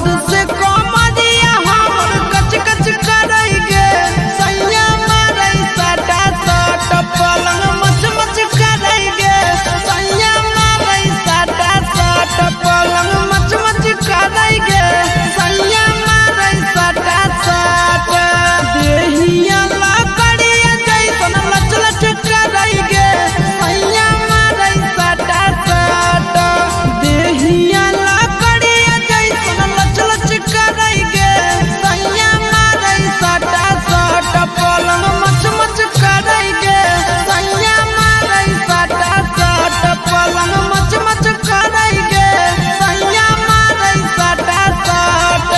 मरद से कमरिया हमर कच कच करैगे सैया मारै साटा साट पलंग मच मच करैगे सैया मारै साटा साट पलंग मच मच करैगे सैया मारै साटा साट देहिया लकड़िया जैसन लच लच करैगे सैया मारै साटा साट देहिया लकड़िया जैसन लच लच करैगे सैया मारै साटा साट पलंग मच मच करैगे सैया मारै साटा साट पलंग मच मच करैगे सैया मारै साटा साट।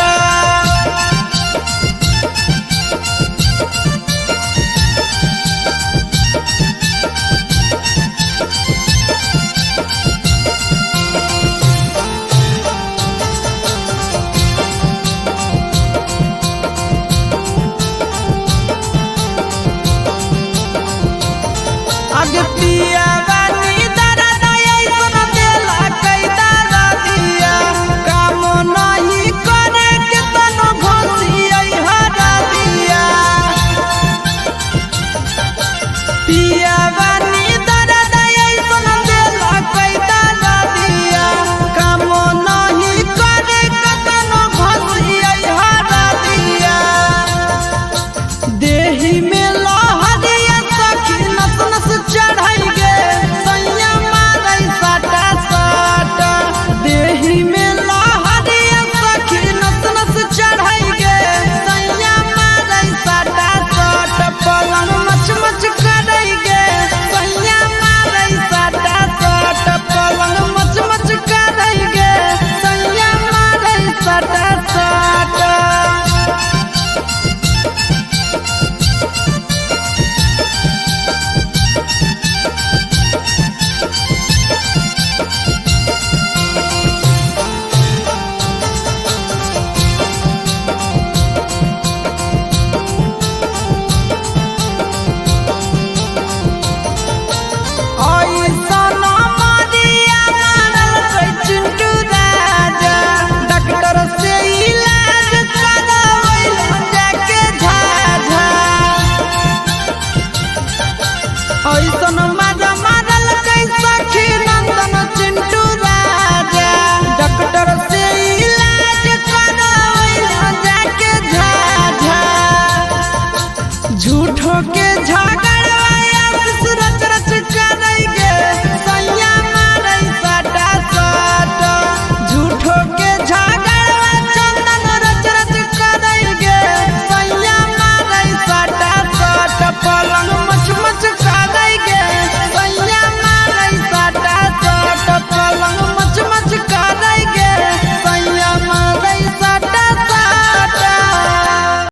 आगे पिया